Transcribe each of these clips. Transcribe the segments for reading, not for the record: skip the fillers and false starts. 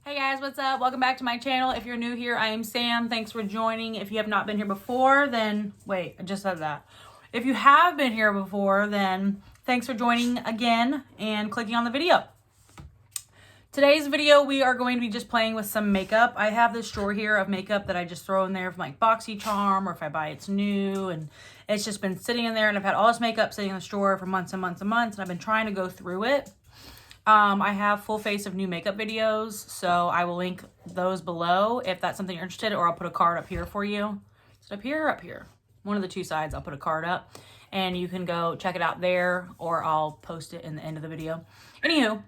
Hey guys, what's up? Welcome back to my channel. If you're new here, I am Sam. Thanks for joining. If you have not been here before, then wait, I just said that. If you have been here before, then thanks for joining again and clicking on the video. Today's video, we are going to be just playing with some makeup. I have this drawer here of makeup that I just throw in there from like BoxyCharm, or if I buy it's new, and it's just been sitting in there, and I've had all this makeup sitting in the drawer for months and months and months, and I've been trying to go through it. I have full face of new makeup videos, so I will link those below if that's something you're interested in, or I'll put a card up here for you. Is it up here or up here? One of the two sides, I'll put a card up, and you can go check it out there, or I'll post it in the end of the video. Anywho,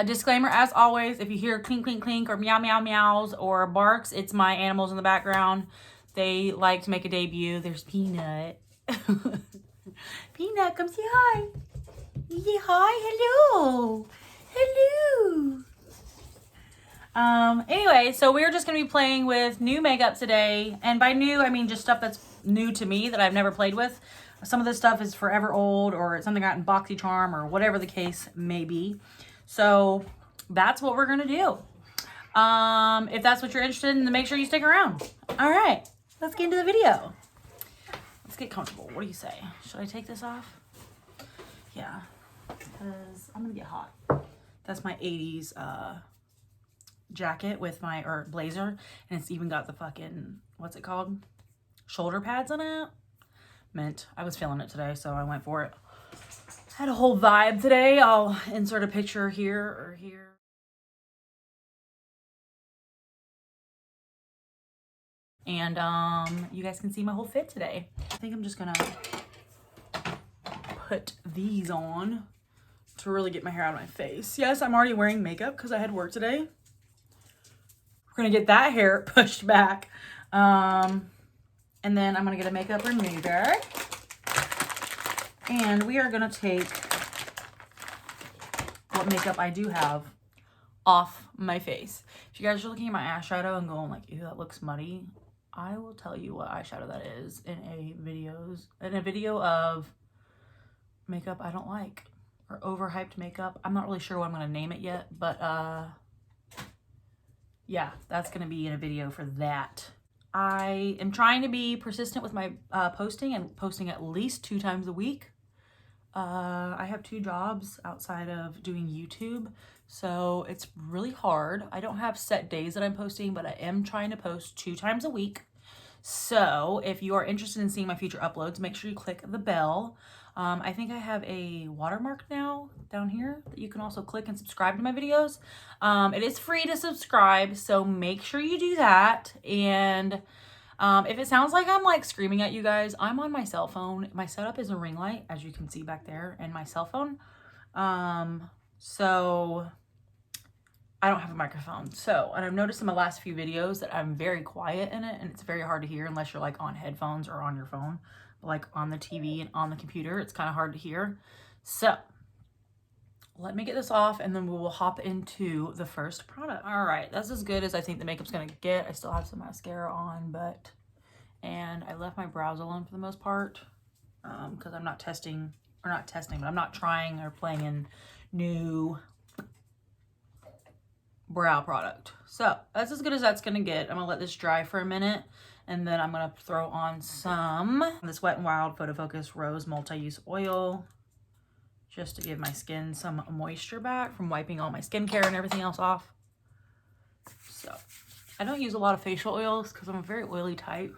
disclaimer, as always, if you hear clink, clink, clink, or meow, meow, meows, or barks, it's my animals in the background. They like to make a debut. There's Peanut. Peanut, come say hi. Yeah, hi, hello. Hello. Anyway, so we're just going to be playing with new makeup today. And by new, I mean just stuff that's new to me that I've never played with. Some of this stuff is forever old, or it's something I got in BoxyCharm, or whatever the case may be. So that's what we're going to do. If that's what you're interested in, then make sure you stick around. All right, let's get into the video. Let's get comfortable. What do you say? Should I take this off? Yeah, because I'm gonna get hot. That's my 80s jacket with my, or blazer, and it's even got the fucking, what's it called? Shoulder pads on it. Mint. I was feeling it today, so I went for it. Had a whole vibe today. I'll insert a picture here or here. And you guys can see my whole fit today. I think I'm just gonna put these on to really get my hair out of my face. Yes, I'm already wearing makeup because I had work today. We're gonna get that hair pushed back. And then I'm gonna get a makeup remover. And we are gonna take what makeup I do have off my face. If you guys are looking at my eyeshadow and going like, ew, that looks muddy, I will tell you what eyeshadow that is in a video of makeup I don't like, or overhyped makeup. I'm not really sure what I'm gonna name it yet, but yeah, that's gonna be in a video for that. I am trying to be persistent with my posting, and posting at least 2 times a week. I have 2 jobs outside of doing YouTube, so it's really hard. I don't have set days that I'm posting, but I am trying to post 2 times a week. So if you are interested in seeing my future uploads, make sure you click the bell. I think I have a watermark now down here that you can also click and subscribe to my videos. It is free to subscribe, so make sure you do that. And if it sounds like I'm like screaming at you guys, I'm on my cell phone. My setup is a ring light, as you can see back there, and my cell phone. So I don't have a microphone. So, and I've noticed in my last few videos that I'm very quiet in it, and it's very hard to hear unless you're like on headphones or on your phone. Like on the TV and on the computer, it's kind of hard to hear. So let me get this off, and then we will hop into the first product. All right, that's as good as I think the makeup's gonna get. I still have some mascara on, and I left my brows alone for the most part, because I'm not testing, but I'm not trying or playing in new brow product. So that's as good as that's gonna get. I'm gonna let this dry for a minute, and then I'm gonna throw on some this Wet n Wild Photo Focus Rose Multi-Use Oil, just to give my skin some moisture back from wiping all my skincare and everything else off. So I don't use a lot of facial oils because I'm a very oily type,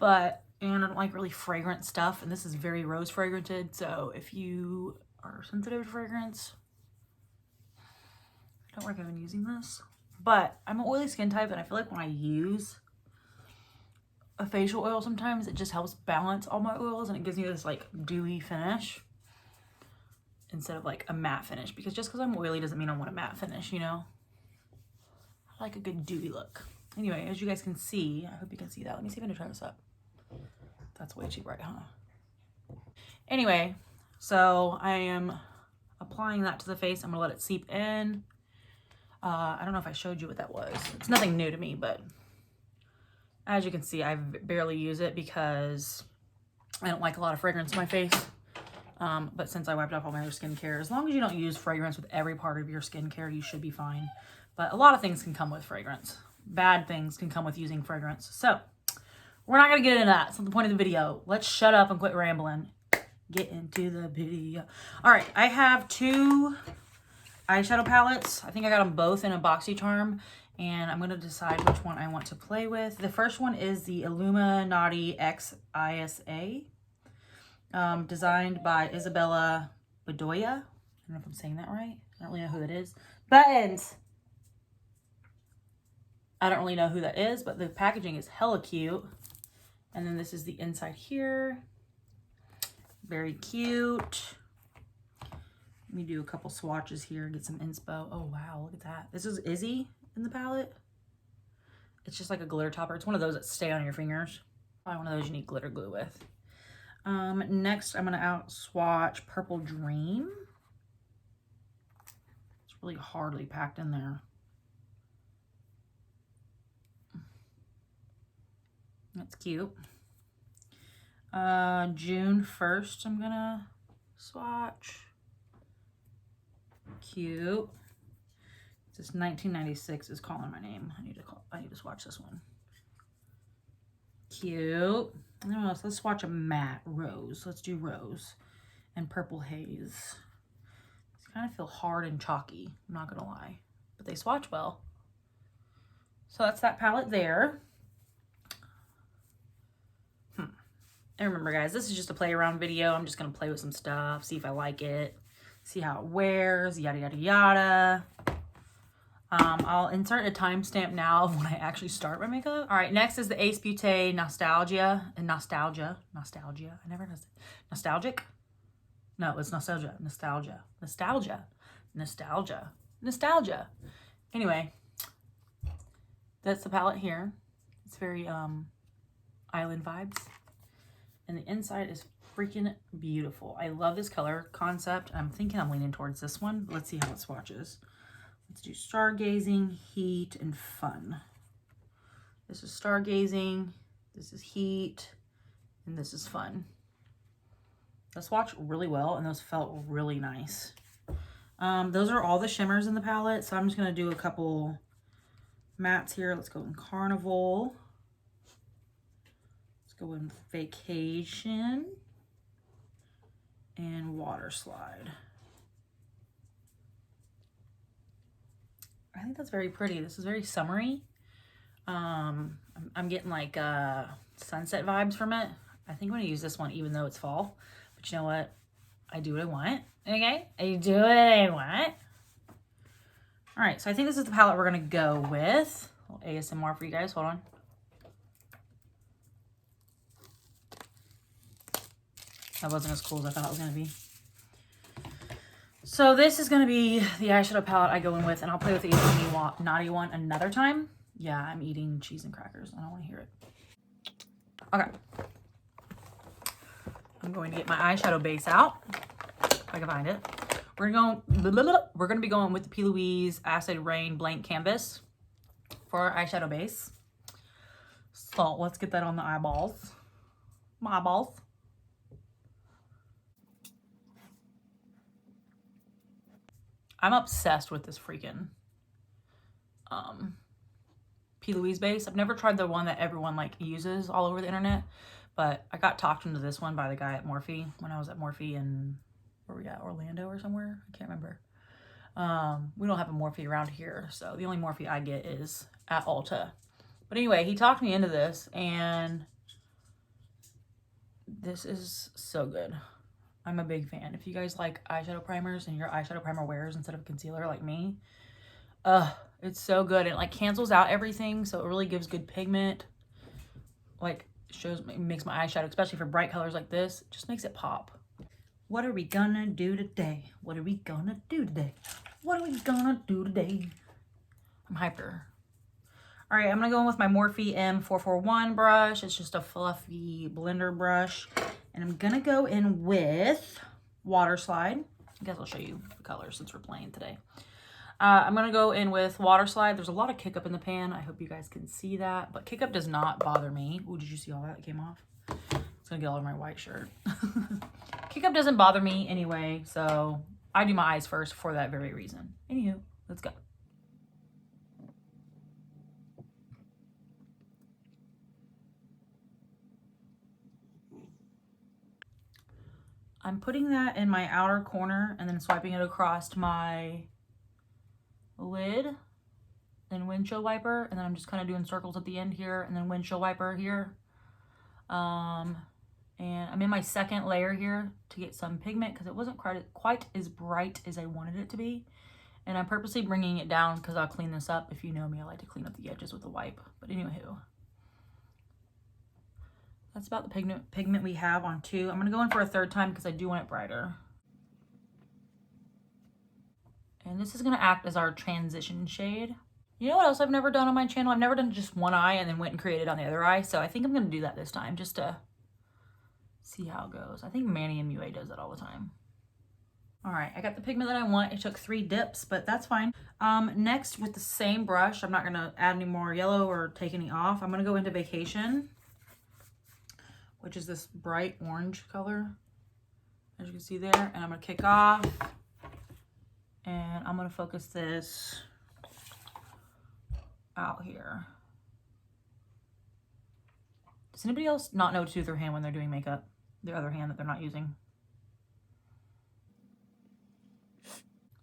and I don't like really fragrant stuff, and this is very rose fragranted, so if you are sensitive to fragrance, I don't recommend using this. But I'm an oily skin type, and I feel like when I use a facial oil, sometimes it just helps balance all my oils, and it gives me this like dewy finish instead of like a matte finish, because just because I'm oily doesn't mean I want a matte finish, you know? I like a good dewy look. Anyway, as you guys can see, I hope you can see that. Let me see if I can turn this up. That's way too bright, huh? Anyway, so I am applying that to the face. I'm gonna let it seep in. I don't know if I showed you what that was. It's nothing new to me, but as you can see, I barely use it because I don't like a lot of fragrance on my face. But since I wiped off all my other skincare, as long as you don't use fragrance with every part of your skincare, you should be fine. But a lot of things can come with fragrance. Bad things can come with using fragrance. So we're not going to get into that. It's not the point of the video. Let's shut up and quit rambling. Get into the video. All right, I have 2 eyeshadow palettes. I think I got them both in a BoxyCharm, and I'm going to decide which one I want to play with. The first one is the Illuminating X ISA. Designed by Isabella Bedoya. I don't know if I'm saying that right. I don't really know who that is. Buttons! I don't really know who that is, but the packaging is hella cute. And then this is the inside here. Very cute. Let me do a couple swatches here, get some inspo. Oh, wow, look at that. This is Izzy in the palette. It's just like a glitter topper. It's one of those that stay on your fingers. Probably one of those you need glitter glue with. Next, I'm going to swatch Purple Dream. It's really hardly packed in there. That's cute. June 1st, I'm going to swatch. Cute. This 1996 is calling my name. I need to swatch this one. Cute. Let's swatch a matte Rose. Let's do Rose and Purple Haze. These kind of feel hard and chalky, I'm not gonna lie, but they swatch well. So that's that palette there. And remember, guys, this is just a play around video. I'm just gonna play with some stuff, see if I like it, see how it wears, yada yada yada. I'll insert a timestamp now of when I actually start my makeup. All right, next is the Ace Beauté Nostalgia. I never know. Nostalgic? No, it's Nostalgia. Nostalgia. Anyway, that's the palette here. It's very island vibes. And the inside is freaking beautiful. I love this color concept. I'm thinking I'm leaning towards this one. Let's see how it swatches. Let's do Stargazing, Heat, and Fun. This is Stargazing, this is Heat, and this is Fun. Those swatch really well, and those felt really nice. Those are all the shimmers in the palette, so I'm just going to do a couple mattes here. Let's go in Carnival. Let's go in Vacation. And Water Slide. I think that's very pretty. This is very summery. I'm getting like sunset vibes from it. I think I'm going to use this one even though it's fall. But you know what? I do what I want. Okay? I do what I want. Alright, so I think this is the palette we're going to go with. A little ASMR for you guys. Hold on. That wasn't as cool as I thought it was going to be. So this is going to be the eyeshadow palette I go in with, and I'll play with the naughty one another time. Yeah, I'm eating cheese and crackers. I don't want to hear it. Okay. I'm going to get my eyeshadow base out, if I can find it. We're going to be going with the P. Louise Acid Rain Blank Canvas for our eyeshadow base. So let's get that on the eyeballs. My eyeballs. I'm obsessed with this freaking P. Louise base. I've never tried the one that everyone like uses all over the internet, but I got talked into this one by the guy at Morphe when I was at Morphe in, where were we at, Orlando or somewhere? I can't remember. We don't have a Morphe around here, so the only Morphe I get is at Ulta. But anyway, he talked me into this, and this is so good. I'm a big fan. If you guys like eyeshadow primers and your eyeshadow primer wears instead of concealer like me, it's so good. It like cancels out everything, so it really gives good pigment. Like makes my eyeshadow, especially for bright colors like this, just makes it pop. What are we gonna do today? What are we gonna do today? What are we gonna do today? I'm hyper. All right, I'm gonna go in with my Morphe M441 brush. It's just a fluffy blender brush. And I'm gonna go in with Water Slide. I guess I'll show you the colors since we're playing today. I'm gonna go in with Water Slide. There's a lot of kick up in the pan. I hope you guys can see that, but kick up does not bother me. Ooh, did you see all that came off? It's gonna get all over my white shirt. Makeup doesn't bother me anyway, so I do my eyes first for that very reason. Anywho, let's go. I'm putting that in my outer corner and then swiping it across my lid and windshield wiper, and then I'm just kind of doing circles at the end here and then windshield wiper here. And I'm in my second layer here to get some pigment because it wasn't quite as bright as I wanted it to be. And I'm purposely bringing it down because I'll clean this up. If you know me, I like to clean up the edges with a wipe. But anywho, that's about the pigment we have on 2. I'm going to go in for a 3rd time because I do want it brighter. And this is going to act as our transition shade. You know what else I've never done on my channel? I've never done just one eye and then went and created on the other eye. So I think I'm going to do that this time just to see how it goes. I think Manny MUA does that all the time. All right, I got the pigment that I want. It took 3 dips, but that's fine. Next, with the same brush, I'm not going to add any more yellow or take any off. I'm going to go into Vacation, which is this bright orange color, as you can see there. And I'm going to kick off, and I'm going to focus this out here. Does anybody else not know to do with their hand when they're doing makeup? Their other hand that they're not using?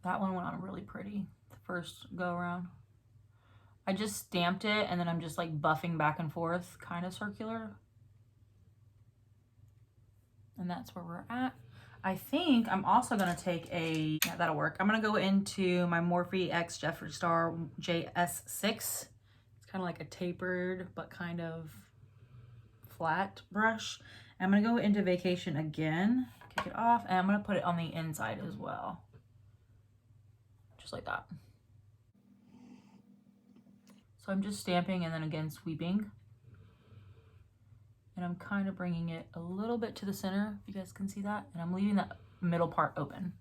That one went on really pretty the first go around. I just stamped it and then I'm just like buffing back and forth, kind of circular. And that's where we're at. I think I'm also gonna take yeah, that'll work. I'm gonna go into my Morphe X Jeffree Star JS6. It's kind of like a tapered, but kind of flat brush. I'm gonna go into Vacation again, kick it off, and I'm gonna put it on the inside as well. Just like that. So I'm just stamping and then again sweeping. And I'm kind of bringing it a little bit to the center, if you guys can see that. And I'm leaving that middle part open.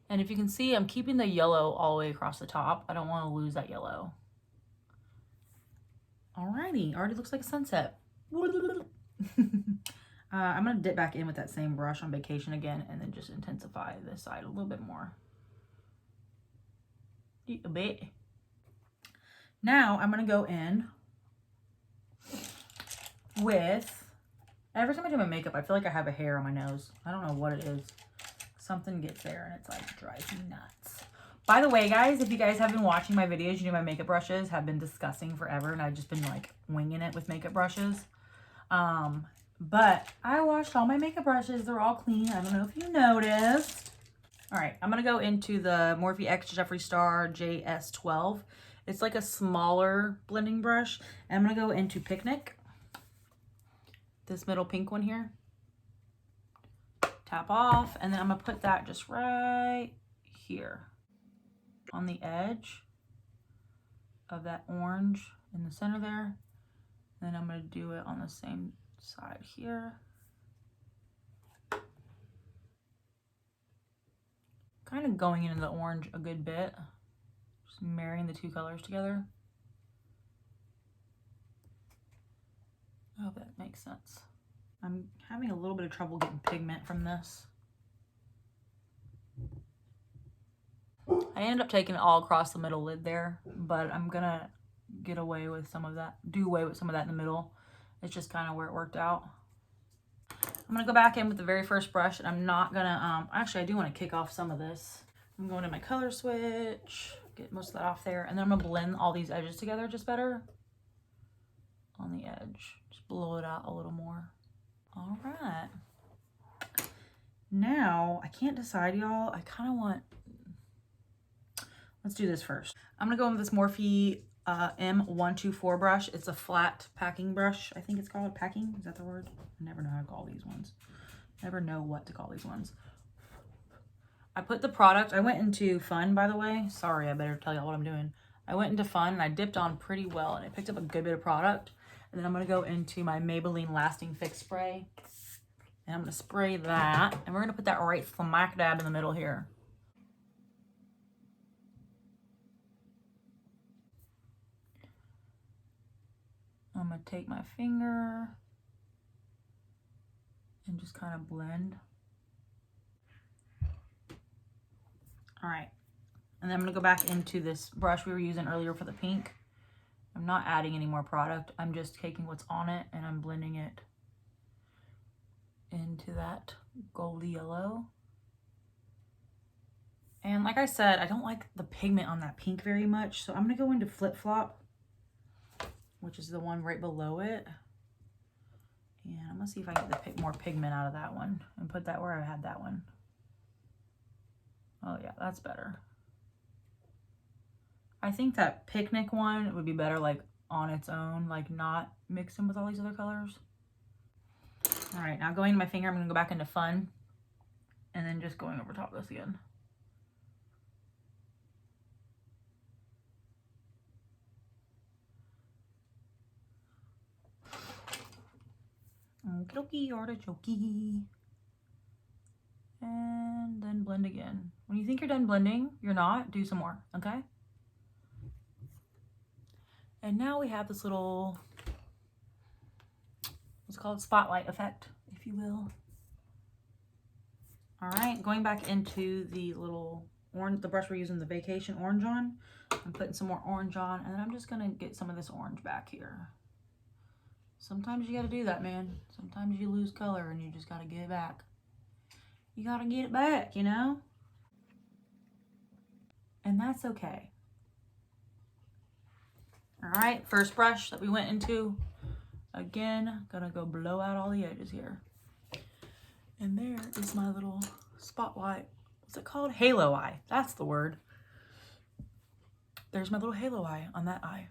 And if you can see, I'm keeping the yellow all the way across the top. I don't want to lose that yellow. Alrighty, already looks like a sunset. I'm going to dip back in with that same brush on Vacation again and then just intensify this side a little bit more. A bit. Now I'm going to go in with, every time I do my makeup, I feel like I have a hair on my nose. I don't know what it is. Something gets there and it's like drives me nuts. By the way, guys, if you guys have been watching my videos, you know my makeup brushes have been disgusting forever and I've just been like winging it with makeup brushes. But I washed all my makeup brushes. They're all clean. I don't know if you noticed. All right, I'm going to go into the Morphe X Jeffree Star JS12. It's like a smaller blending brush. And I'm going to go into Picnic. This middle pink one here. Tap off. And then I'm going to put that just right here on the edge of that orange in the center there. Then I'm going to do it on the same side here. Kind of going into the orange a good bit. Just marrying the 2 colors together. I hope that makes sense. I'm having a little bit of trouble getting pigment from this. I ended up taking it all across the middle lid there, but I'm gonna get away with some of that, do away with some of that in the middle. It's just kind of where it worked out. I'm gonna go back in with the very first brush, and I'm not gonna, actually I do want to kick off some of this. I'm going to my color switch, get most of that off there, and then I'm gonna blend all these edges together just better on the edge. Just blow it out a little more. All right. Now, I can't decide, y'all. I kind of want, let's do this first. I'm gonna go in with this Morphe M124 brush. It's a flat packing brush. I think it's called packing. Is that the word? I never know how to call these ones. Never know what to call these ones. I put the product, I went into Fun, by the way. Sorry, I better tell y'all what I'm doing. I went into Fun and I dipped on pretty well and I picked up a good bit of product. And then I'm gonna go into my Maybelline Lasting Fix Spray. And I'm gonna spray that. And we're gonna put that right smack dab in the middle here. I'm gonna take my finger and just kind of blend All right. And then I'm going to go back into this brush we were using earlier for the pink. I'm not adding any more product. I'm just taking what's on it and I'm blending it into that goldy yellow. And like I said, I don't like the pigment on that pink very much. So I'm going to go into Flip Flop, which is the one right below it. And I'm going to see if I can get more pigment out of that one and put that where I had that one. Oh yeah, that's better. I think that picnic one would be better like on its own, like not mixing with all these other colors. All right, now going to my finger, I'm going to go back into Fun and then just going over top of this again. Okie dokie, artichoke. And then blend again. When you think you're done blending, you're not. Do some more, okay? And now we have this little, what's it called? Spotlight effect, if you will. All right, going back into the little orange, the brush we're using the Vacation Orange on. I'm putting some more orange on, and then I'm just gonna get some of this orange back here. Sometimes you gotta do that, man. Sometimes you lose color and you just gotta get it back. You gotta get it back, you know? And that's okay. All right, first brush that we went into. Again, gonna go blow out all the edges here. And there is my little spotlight. What's it called? Halo eye. That's the word. There's my little halo eye on that eye.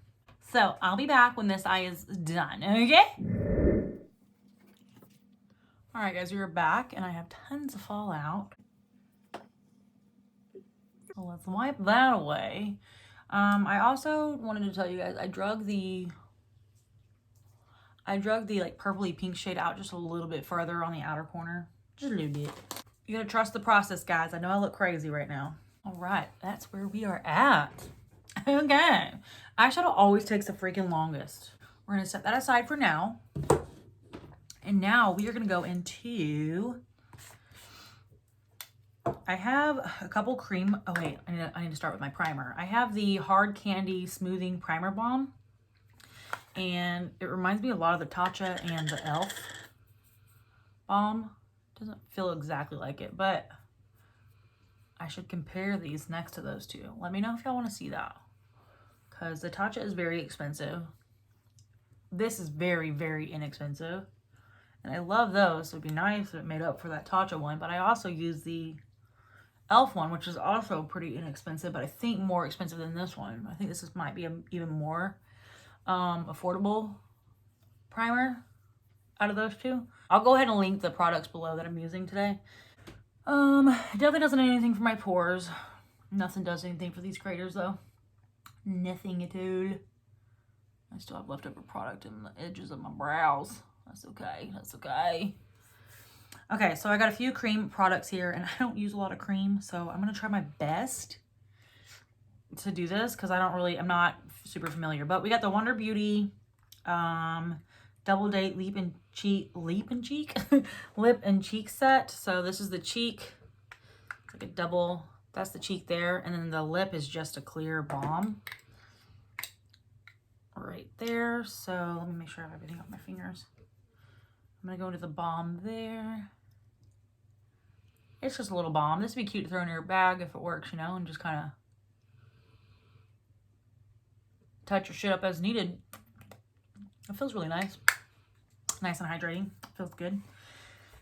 So I'll be back when this eye is done, okay? All right, guys, we're back and I have tons of fallout. So let's wipe that away. I also wanted to tell you guys, I drug the like purpley pink shade out just a little bit further on the outer corner. Just a little bit. You gotta trust the process, guys. I know I look crazy right now. All right, that's where we are at. Okay. Eyeshadow always takes the freaking longest. We're gonna set that aside for now. And now we are gonna go into, I have a couple cream, oh wait, I need to start with my primer. I have the Hard Candy Smoothing Primer Balm. And it reminds me a lot of the Tatcha and the e.l.f. balm. Doesn't feel exactly like it, but I should compare these next to those two. Let me know if y'all want to see that. Because the Tatcha is very expensive. This is very, very inexpensive. And I love those. So it'd be nice if it made up for that Tatcha one. But I also use the e.l.f. one, which is also pretty inexpensive, but I think more expensive than this one. I think this might be even more affordable primer out of those two. I'll go ahead and link the products below that I'm using today. It definitely doesn't do anything for my pores. Nothing does anything for these craters though. Nothing at all. I still have leftover product in the edges of my brows. That's okay. That's okay. Okay, so I got a few cream products here and I don't use a lot of cream, so I'm gonna try my best to do this because I'm not super familiar. But we got the Wonder Beauty Double Date Lip and Cheek set. So this is the cheek. It's like a double, that's the cheek there. And then the lip is just a clear balm right there. So let me make sure I have everything on my fingers. I'm gonna go into the balm there. It's just a little balm. This would be cute to throw in your bag if it works, you know, and just kind of touch your shit up as needed. It feels really nice. Nice and hydrating. Feels good.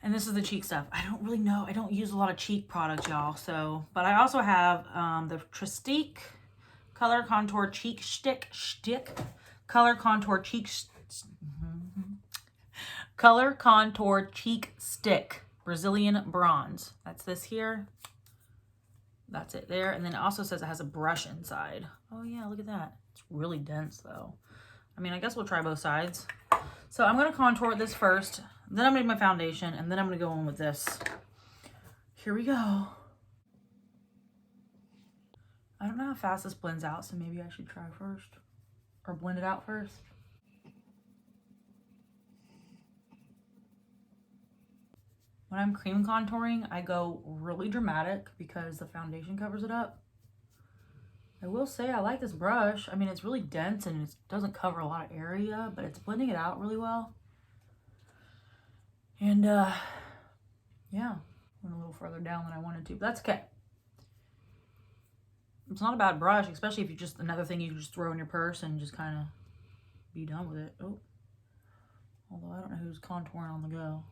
And this is the cheek stuff. I don't really know. I don't use a lot of cheek products, y'all. So, but I also have the Tristique Color Contour Cheek Stick. Color Contour Cheek Color Contour Cheek Stick. Brazilian Bronze. That's this here. That's it there. And then it also says it has a brush inside. Oh yeah, look at that. It's really dense though. I mean, I guess we'll try both sides. So I'm going to contour this first. Then I'm going to do my foundation. And then I'm going to go in with this. Here we go. I don't know how fast this blends out. So maybe I should try first. Or blend it out first. When I'm cream contouring, I go really dramatic because the foundation covers it up. I will say I like this brush. I mean, it's really dense and it doesn't cover a lot of area, but it's blending it out really well. And yeah, went a little further down than I wanted to, but that's okay. It's not a bad brush, especially if you just, another thing you can just throw in your purse and just kind of be done with it. Oh, although I don't know who's contouring on the go.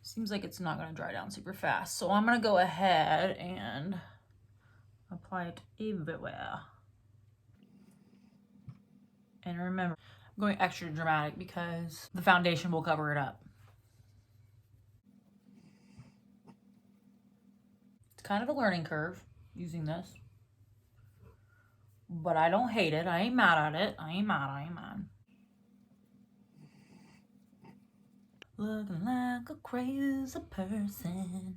Seems like it's not going to dry down super fast. So I'm going to go ahead and apply it everywhere. And remember, I'm going extra dramatic because the foundation will cover it up. It's kind of a learning curve using this. But I don't hate it. I ain't mad at it. I ain't mad. Looking like a crazy person.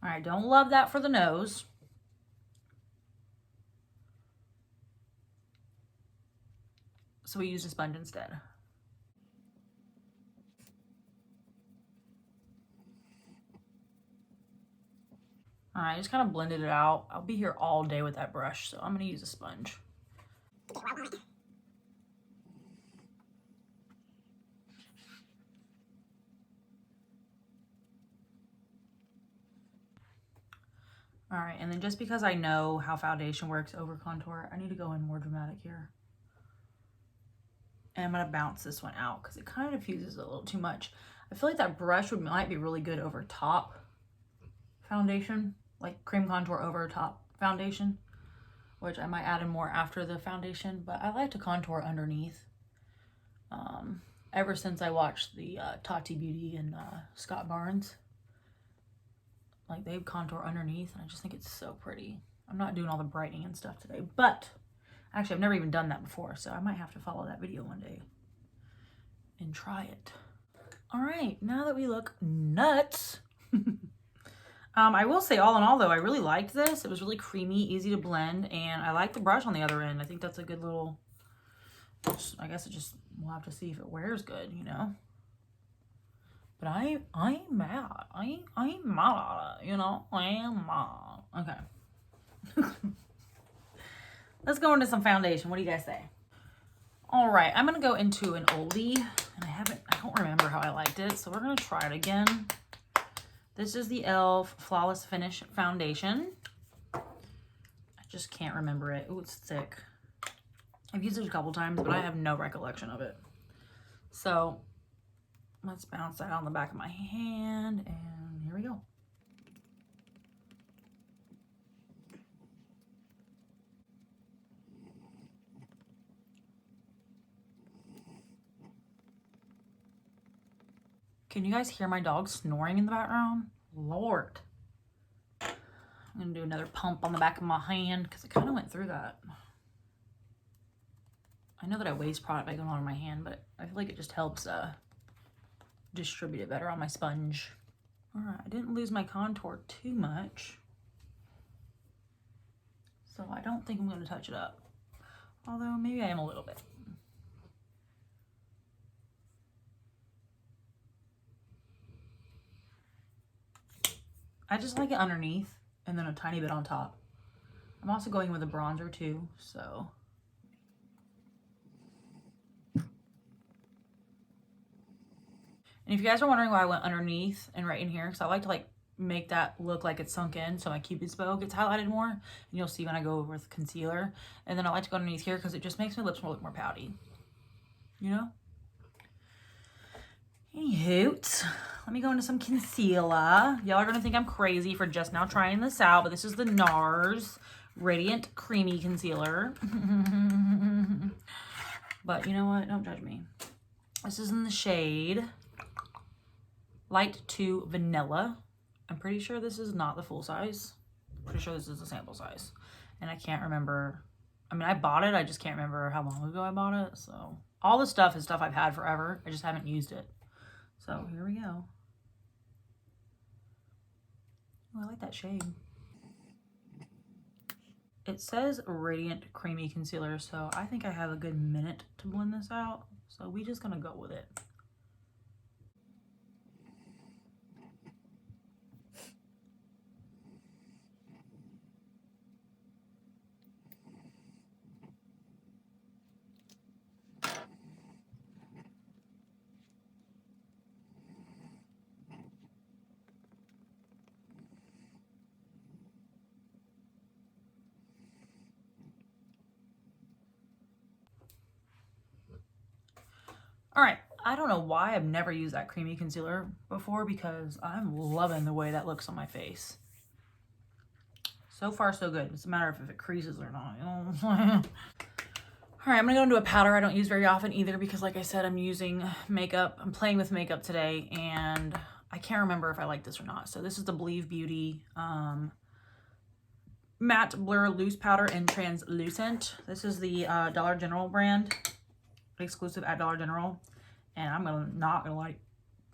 All right, don't love that for the nose. So we use a sponge instead. All right, I just kind of blended it out. I'll be here all day with that brush, so I'm gonna use a sponge. All right, and then just because I know how foundation works over contour, I need to go in more dramatic here. And I'm gonna bounce this one out because it kind of diffuses a little too much. I feel like that brush might be really good over top foundation, like cream contour over top foundation, which I might add in more after the foundation, but I like to contour underneath. Ever since I watched the Tati Beauty and Scott Barnes, like they contour underneath, and I just think it's so pretty. I'm not doing all the brightening and stuff today, but actually I've never even done that before, so I might have to follow that video one day and try it. All right, now that we look nuts, I will say all in all though, I really liked this. It was really creamy, easy to blend, and I like the brush on the other end. I think that's a good little, I guess it just, we'll have to see if it wears good, you know? But I ain't mad. I ain't mad at it, you know? I am mad. Okay. Let's go into some foundation. What do you guys say? All right, I'm gonna go into an oldie, and I don't remember how I liked it, so we're gonna try it again. This is the e.l.f. Flawless Finish Foundation. I just can't remember it. Ooh, it's thick. I've used it a couple times, but I have no recollection of it. So let's bounce that on the back of my hand, and here we go. Can you guys hear my dog snoring in the background? Lord. I'm gonna do another pump on the back of my hand because it kind of went through that. I know that I waste product by going on my hand, but I feel like it just helps distribute it better on my sponge. All right, I didn't lose my contour too much, so I don't think I'm gonna touch it up. Although maybe I am a little bit. I just like it underneath and then a tiny bit on top. I'm also going with a bronzer too, so. And if you guys are wondering why I went underneath and right in here, because I like to like make that look like it's sunk in so my Cupid's bow gets highlighted more. And you'll see when I go over with concealer. And then I like to go underneath here because it just makes my lips look more pouty. You know? Anywho, let me go into some concealer. Y'all are going to think I'm crazy for just now trying this out, but this is the Nars Radiant Creamy Concealer. But you know what? Don't judge me. This is in the shade Light to Vanilla. I'm pretty sure this is not the full size. Pretty sure this is the sample size. And I can't remember. I mean, I bought it. I just can't remember how long ago I bought it. So all this stuff is stuff I've had forever. I just haven't used it. So here we go. Oh, I like that shade. It says Radiant Creamy Concealer, so I think I have a good minute to blend this out. So we just gonna go with it. All right, I don't know why I've never used that creamy concealer before because I'm loving the way that looks on my face. So far, so good. It's a matter of if it creases or not. You know? All right, I'm gonna go into a powder I don't use very often either because like I said, I'm using makeup. I'm playing with makeup today and I can't remember if I like this or not. So this is the Believe Beauty Matte Blur Loose Powder in Translucent. This is the Dollar General brand, exclusive at Dollar General. And I'm not gonna lie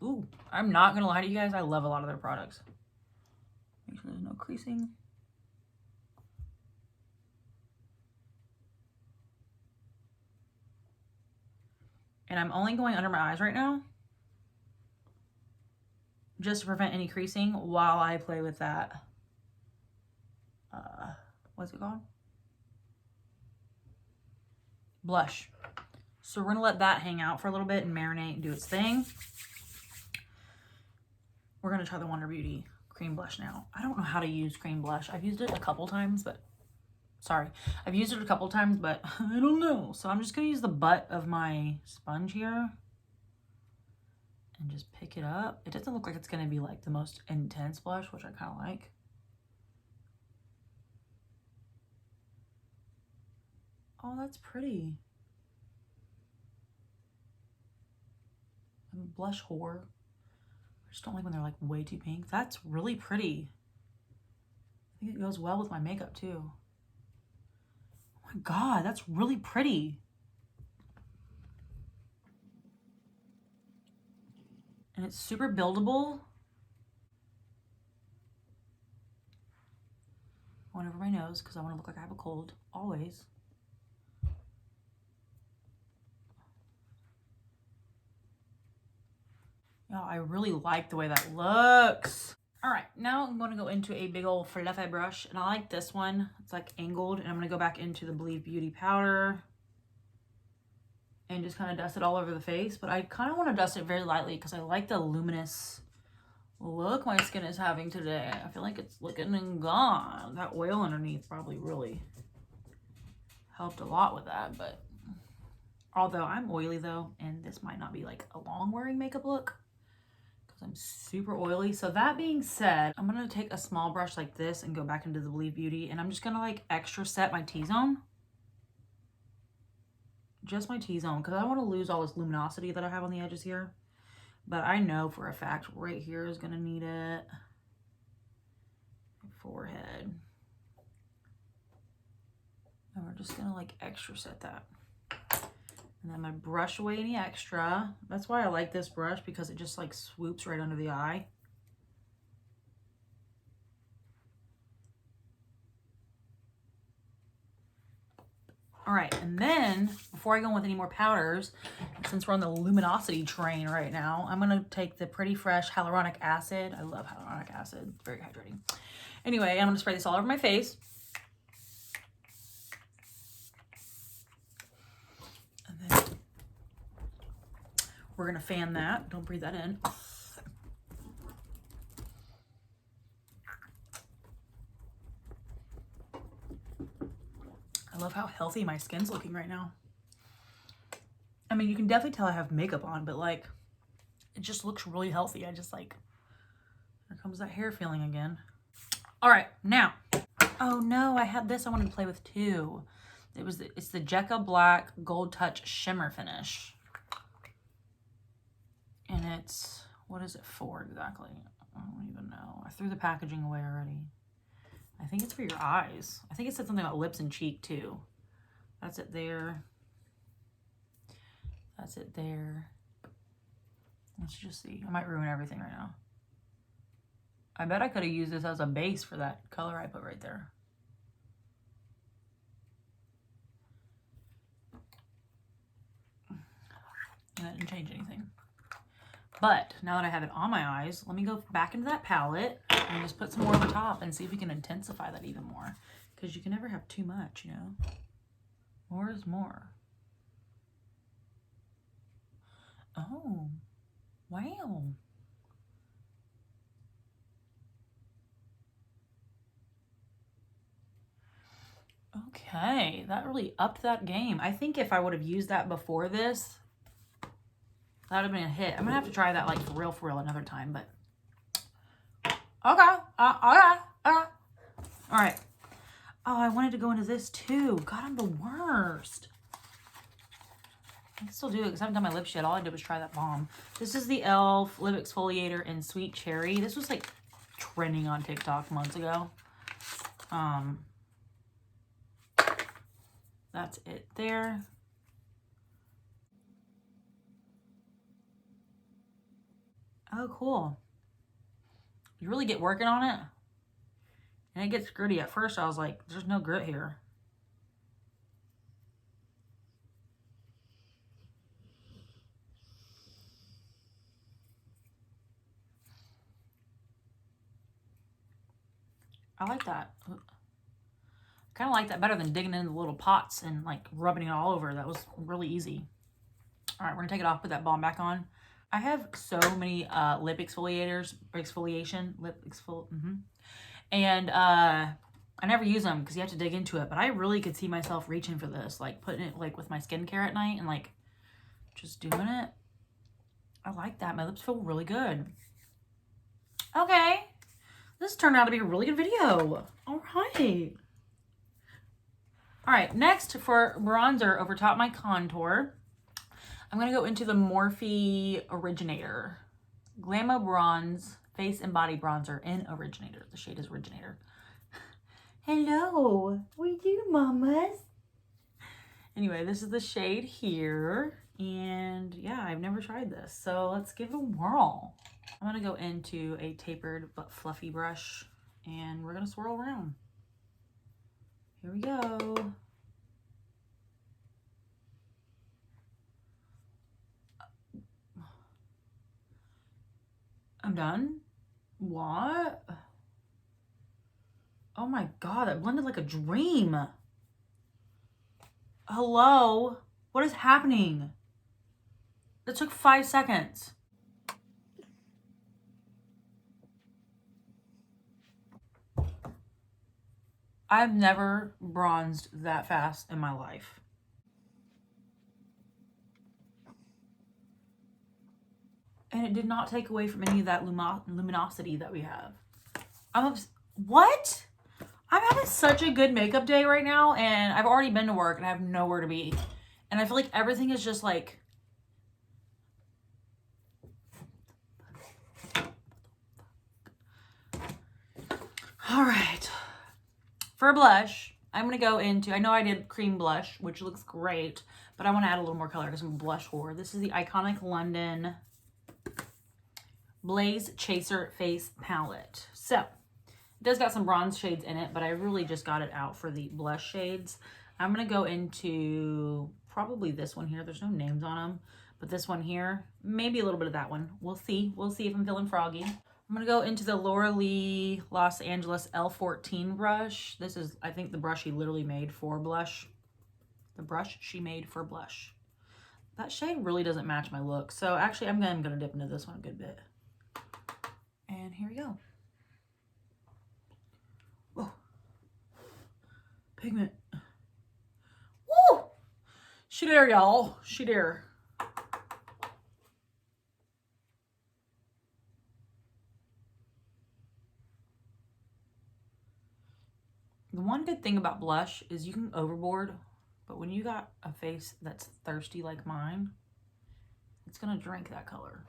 to you guys, I love a lot of their products. Make sure there's no creasing. And I'm only going under my eyes right now, just to prevent any creasing while I play with that, what's it called? Blush. So we're gonna let that hang out for a little bit and marinate and do its thing. We're gonna try the Wonder Beauty cream blush now. I don't know how to use cream blush. I've used it a couple times, but I don't know. So I'm just gonna use the butt of my sponge here and just pick it up. It doesn't look like it's gonna be like the most intense blush, which I kind of like. Oh, that's pretty. I'm a blush whore. I just don't like when they're like way too pink. That's really pretty. I think it goes well with my makeup too. Oh my God, that's really pretty. And it's super buildable. I went over my nose because I want to look like I have a cold, always. Yeah, I really like the way that looks. All right, now I'm going to go into a big old fluffy brush, and I like this one. It's like angled, and I'm going to go back into the Believe Beauty powder and just kind of dust it all over the face. But I kind of want to dust it very lightly because I like the luminous look my skin is having today. I feel like it's looking and gone. That oil underneath probably really helped a lot with that, but although I'm oily though, and this might not be like a long wearing makeup look, I'm super oily. So that being said, I'm gonna take a small brush like this and go back into the Believe Beauty, and I'm just gonna like extra set my T-zone. Just my T-zone, because I don't want to lose all this luminosity that I have on the edges here. But I know for a fact right here is gonna need it. My forehead. And we're just gonna like extra set that. And then I'm gonna brush away any extra. That's why I like this brush, because it just like swoops right under the eye. All right, and then before I go in with any more powders, since we're on the luminosity train right now, I'm gonna take the Pretty Fresh Hyaluronic Acid. I love hyaluronic acid, it's very hydrating. Anyway, I'm gonna spray this all over my face. And then we're gonna fan that. Don't breathe that in. I love how healthy my skin's looking right now. I mean, you can definitely tell I have makeup on, but like, it just looks really healthy. I just like, here comes that hair feeling again. All right, now, oh no, I had this I wanted to play with too. It's the Jekka Black Gold Touch Shimmer Finish. And it's, what is it for exactly? I don't even know. I threw the packaging away already. I think it's for your eyes. I think it said something about lips and cheek too. That's it there. That's it there. Let's just see. I might ruin everything right now. I bet I could have used this as a base for that color I put right there. That didn't change anything. But now that I have it on my eyes, let me go back into that palette and just put some more over top and see if we can intensify that even more. Because you can never have too much, you know? More is more. Oh, wow. Okay, that really upped that game. I think if I would have used that before this, that would have been a hit. I'm gonna have to try that like for real another time, but okay. All right. Oh, I wanted to go into this too. God, I'm the worst. I can still do it because I haven't done my lips yet. All I did was try that balm. This is the e.l.f. Lip Exfoliator in Sweet Cherry. This was like trending on TikTok months ago. That's it there. Oh, cool. You really get working on it. And it gets gritty. At first, I was like, there's no grit here. I like that. Kind of like that better than digging into the little pots and like rubbing it all over. That was really easy. All right, we're gonna take it off, put that balm back on. I have so many lip exfoliators, and I never use them because you have to dig into it. But I really could see myself reaching for this, like putting it like with my skincare at night and like just doing it. I like that. My lips feel really good. Okay, this turned out to be a really good video. All right. All right, next for bronzer over top my contour, I'm going to go into the Morphe Originator. Glamour Bronze Face and Body Bronzer in Originator. The shade is Originator. Hello. We do, mamas. Anyway, this is the shade here. And yeah, I've never tried this. So let's give it a whirl. I'm going to go into a tapered but fluffy brush. And we're going to swirl around. Here we go. I'm done. What? Oh my God, that blended like a dream. Hello? What is happening? That took 5 seconds. I've never bronzed that fast in my life. And it did not take away from any of that luminosity that we have. What? I'm having such a good makeup day right now, and I've already been to work and I have nowhere to be. And I feel like everything is just like... All right. For blush, I'm going to go into... I know I did cream blush, which looks great, but I want to add a little more color because I'm a blush whore. This is the Iconic London Blaze Chaser Face Palette. So, it does got some bronze shades in it, but I really just got it out for the blush shades. I'm going to go into probably this one here. There's no names on them, but this one here, maybe a little bit of that one. We'll see. We'll see if I'm feeling froggy. I'm going to go into the Laura Lee Los Angeles L14 brush. This is, I think, the brush she literally made for blush. The brush she made for blush. That shade really doesn't match my look. So actually, I'm going to dip into this one a good bit. And here we go. Whoa. Pigment. Woo! She there, y'all. She there. The one good thing about blush is you can overboard, but when you got a face that's thirsty like mine, it's gonna drink that color.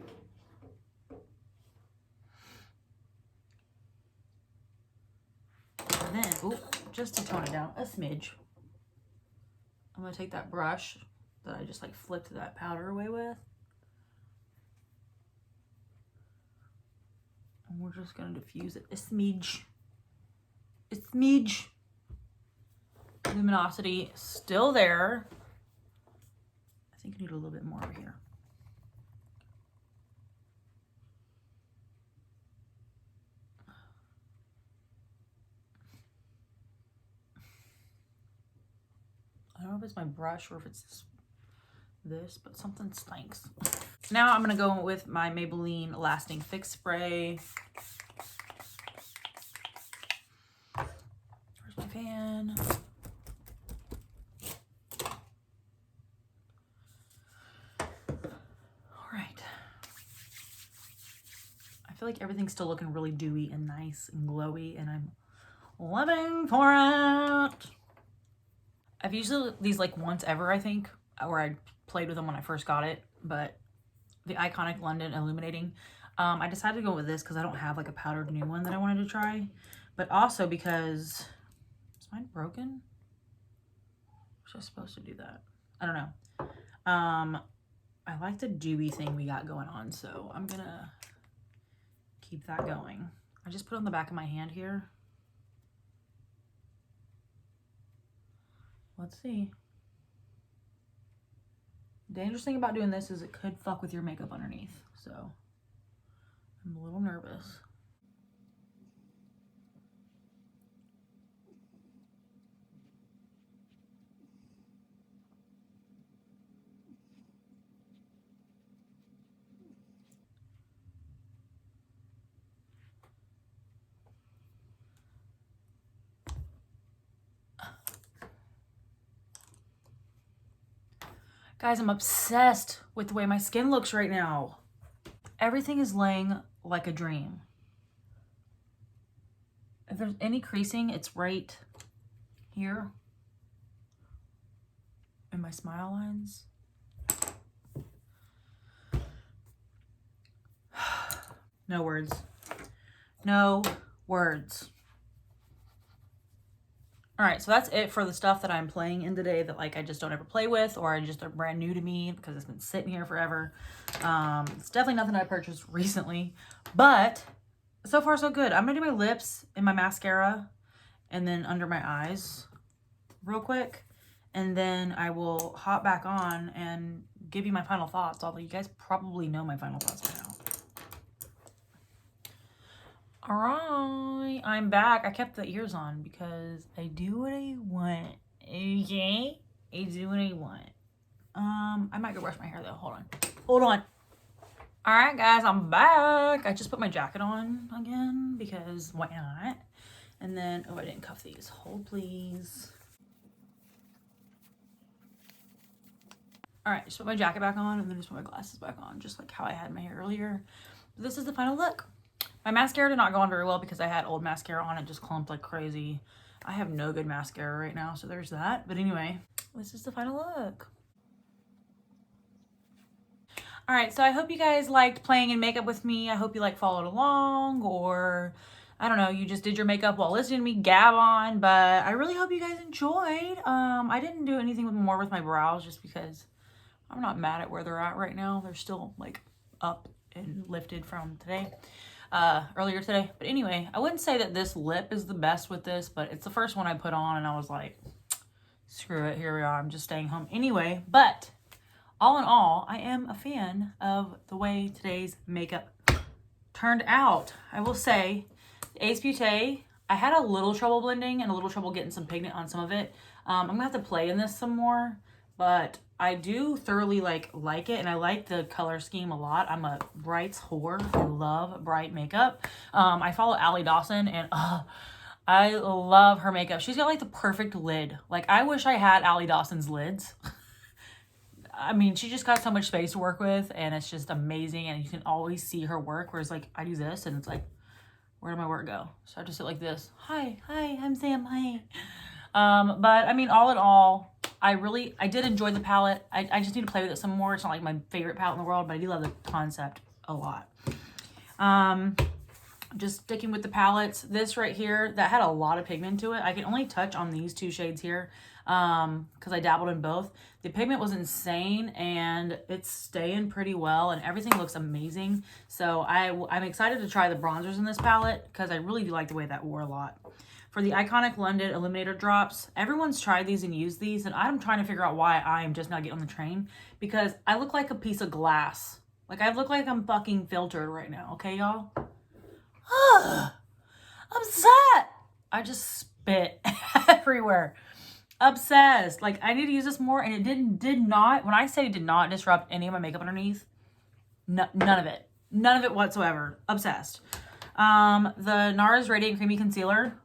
And then, ooh, just to tone it down a smidge, I'm gonna take that brush that I just like flipped that powder away with. And we're just gonna diffuse it a smidge. A smidge. Luminosity still there. I think I need a little bit more over here. I don't know if it's my brush or if it's this, but something stinks. Now I'm gonna go with my Maybelline Lasting Fix Spray. Where's my fan? All right. I feel like everything's still looking really dewy and nice and glowy, and I'm living for it. I've used these like once ever, I think, or I played with them when I first got it, but the iconic London Illuminating. I decided to go with this because I don't have like a powdered new one that I wanted to try, but also because, is mine broken? Was I supposed to do that? I don't know. I like the dewy thing we got going on, so I'm gonna keep that going. I just put it on the back of my hand here. Let's see. The dangerous thing about doing this is it could fuck with your makeup underneath, so I'm a little nervous. Guys, I'm obsessed with the way my skin looks right now. Everything is laying like a dream. If there's any creasing, it's right here in my smile lines. No words. No words. All right, so that's it for the stuff that I'm playing in today that like I just don't ever play with, or I just are brand new to me because it's been sitting here forever. It's definitely nothing I purchased recently, but so far so good. I'm gonna do my lips and my mascara and then under my eyes real quick, and then I will hop back on and give you my final thoughts, although you guys probably know my final thoughts by now. All right, I'm back. I kept the ears on because I do what I want. Okay, I do what I want. I might go brush my hair though. Hold on. Hold on. All right, guys, I'm back. I just put my jacket on again because why not? And then, oh, I didn't cuff these. Hold, please. All right, just put my jacket back on and then just put my glasses back on, just like how I had my hair earlier. This is the final look. My mascara did not go on very well because I had old mascara on. It just clumped like crazy. I have no good mascara right now, so there's that. But anyway, this is the final look. All right, so I hope you guys liked playing in makeup with me. I hope you like followed along, or I don't know, you just did your makeup while listening to me gab on. But I really hope you guys enjoyed. I didn't do anything more with my brows just because I'm not mad at where they're at right now. They're still like up and lifted from today. Earlier today. But anyway, I wouldn't say that this lip is the best with this, but it's the first one I put on and I was like, screw it, here we are, I'm just staying home anyway. But all in all, I am a fan of the way today's makeup turned out. I will say, the Ace Beauté, I had a little trouble blending and a little trouble getting some pigment on some of it. I'm gonna have to play in this some more, but I do thoroughly like it, and I like the color scheme a lot. I'm a brights whore. I love bright makeup. I follow Allie Dawson, and I love her makeup. She's got like the perfect lid. Like, I wish I had Allie Dawson's lids. I mean, she just got so much space to work with, and it's just amazing, and you can always see her work, whereas like I do this and it's like, where did my work go? So I have to sit like this. Hi, I'm Sam, hi. But I mean, all in all, I did enjoy the palette. I just need to play with it some more. It's not like my favorite palette in the world, but I do love the concept a lot. Just sticking with the palettes. This right here, that had a lot of pigment to it. I can only touch on these two shades here. because I dabbled in both. The pigment was insane, and it's staying pretty well, and everything looks amazing. So I'm excited to try the bronzers in this palette, because I really do like the way that wore a lot. For the Iconic London Illuminator drops, everyone's tried these and used these, and I'm trying to figure out why I am just not getting on the train, because I look like a piece of glass. Like, I look like I'm fucking filtered right now, okay, y'all? Upset! I just spit everywhere. Obsessed. Like, I need to use this more, and it did not, when I say it did not disrupt any of my makeup underneath, none of it. None of it whatsoever. Obsessed. The Nars Radiant Creamy Concealer,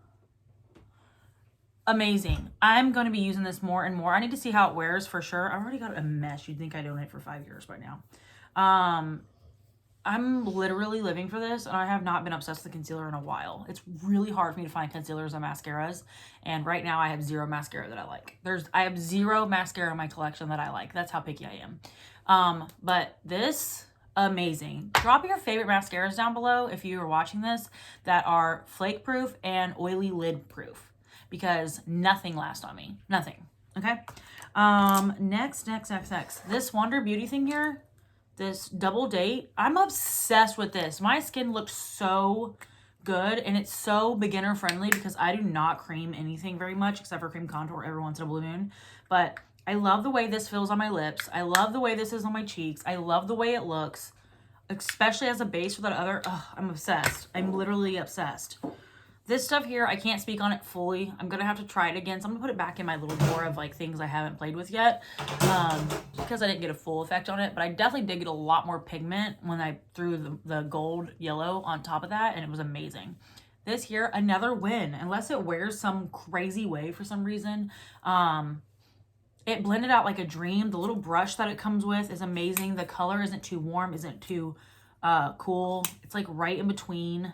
amazing. I'm going to be using this more and more. I need to see how it wears for sure. I've already got a mess. You'd think I'd own it for 5 years by now. I'm literally living for this, and I have not been obsessed with the concealer in a while. It's really hard for me to find concealers and mascaras, and right now I have zero mascara that I like. I have zero mascara in my collection that I like. That's how picky I am. But this, amazing. Drop your favorite mascaras down below if you are watching this that are flake proof and oily lid proof, because nothing lasts on me. Nothing. Okay. Next. This Wonder Beauty thing here, this Double Date, I'm obsessed with this. My skin looks so good, and it's so beginner friendly because I do not cream anything very much except for cream contour every once in a blue moon. But I love the way this feels on my lips. I love the way this is on my cheeks. I love the way it looks, especially as a base for that other. I'm obsessed. I'm literally obsessed. This stuff here, I can't speak on it fully. I'm going to have to try it again. So I'm going to put it back in my little drawer of like things I haven't played with yet, because I didn't get a full effect on it. But I definitely did get a lot more pigment when I threw the gold yellow on top of that, and it was amazing. This here, another win. Unless it wears some crazy way for some reason. It blended out like a dream. The little brush that it comes with is amazing. The color isn't too warm, isn't too cool. It's like right in between.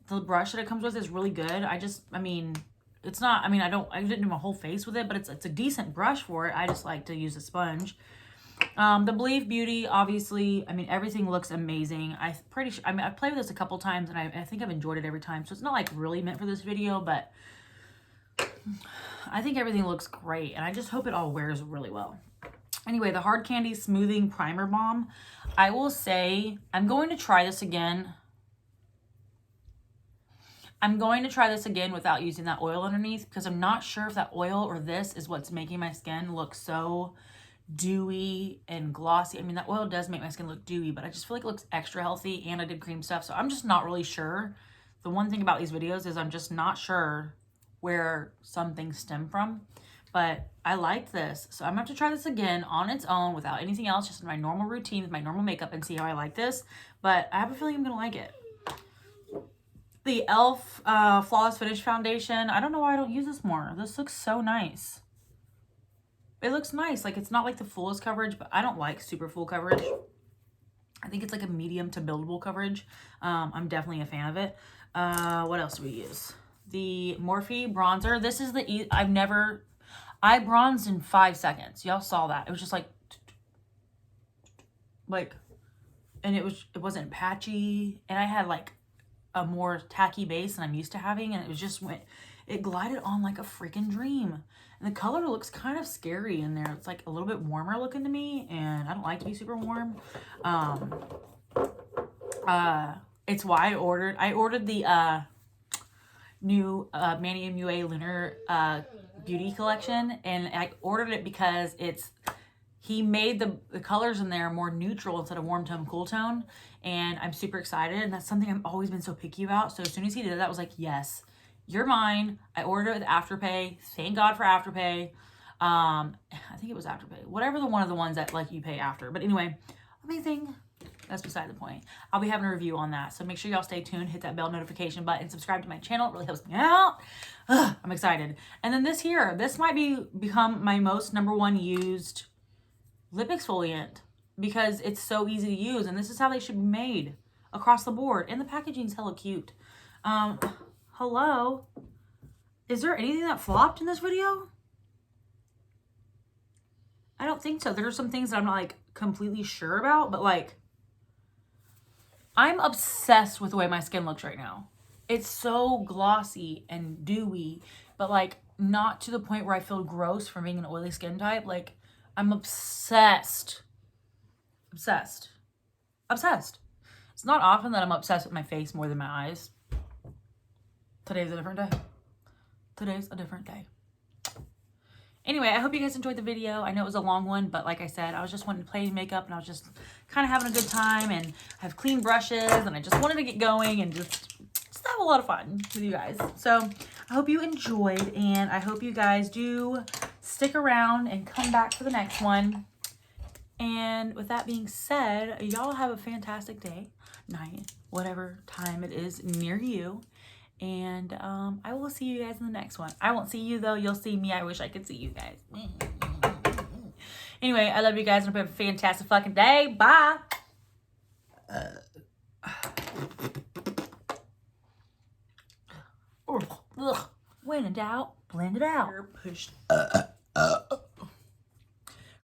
The brush that it comes with is really good. I mean, it's not, I didn't do my whole face with it, but it's a decent brush for it. I just like to use a sponge. The Believe Beauty, obviously, everything looks amazing. I'm pretty sure, I've played with this a couple times, and I think I've enjoyed it every time. So it's not like really meant for this video, but I think everything looks great, and I just hope it all wears really well. Anyway, the Hard Candy Smoothing Primer Balm. I will say, I'm going to try this again. I'm going to try this again without using that oil underneath, because I'm not sure if that oil or this is what's making my skin look so dewy and glossy. That oil does make my skin look dewy, but I just feel like it looks extra healthy, and I did cream stuff, so I'm just not really sure. The one thing about these videos is I'm just not sure where some things stem from, but I liked this. So I'm gonna have to try this again on its own without anything else, just in my normal routine with my normal makeup, and see how I like this. But I have a feeling I'm gonna like it. The e.l.f. Flawless Finish Foundation. I don't know why I don't use this more. This looks so nice. It looks nice. Like, it's not like the fullest coverage, but I don't like super full coverage. I think it's like a medium to buildable coverage. I'm definitely a fan of it. What else do we use? The Morphe Bronzer. This is the I bronzed in 5 seconds. Y'all saw that. It was just like, and it wasn't patchy, and I had like a more tacky base than I'm used to having, and it glided on like a freaking dream. And the color looks kind of scary in there. It's like a little bit warmer looking to me, and I don't like to be super warm. It's why I ordered the new Manny MUA Lunar Beauty Collection, and I ordered it because he made the colors in there more neutral instead of warm tone, cool tone. And I'm super excited. And that's something I've always been so picky about. So as soon as he did that, I was like, yes, you're mine. I ordered it with Afterpay. Thank God for Afterpay. I think it was Afterpay. Whatever one of the ones that like you pay after. But anyway, amazing. That's beside the point. I'll be having a review on that. So make sure y'all stay tuned. Hit that bell notification button. Subscribe to my channel. It really helps me out. I'm excited. And then this here. This might become my most #1 used lip exfoliant, because it's so easy to use, and this is how they should be made across the board, and the packaging's hella cute. Hello, is there anything that flopped in this video? I don't think so. There are some things that I'm not like completely sure about, but like, I'm obsessed with the way my skin looks right now. It's so glossy and dewy, but like, not to the point where I feel gross from being an oily skin type. Like, I'm obsessed. Obsessed. Obsessed. It's not often that I'm obsessed with my face more than my eyes. Today's a different day. Today's a different day. Anyway, I hope you guys enjoyed the video. I know it was a long one, but like I said, I was just wanting to play makeup and I was just kind of having a good time, and I have clean brushes and I just wanted to get going and just have a lot of fun with you guys. So I hope you enjoyed, and I hope you guys do stick around and come back for the next one. And with that being said, y'all have a fantastic day, night, whatever time it is near you. And I will see you guys in the next one. I won't see you though. You'll see me. I wish I could see you guys. Anyway, I love you guys and hope you have a fantastic fucking day. Bye. When in doubt, blend it out. Push.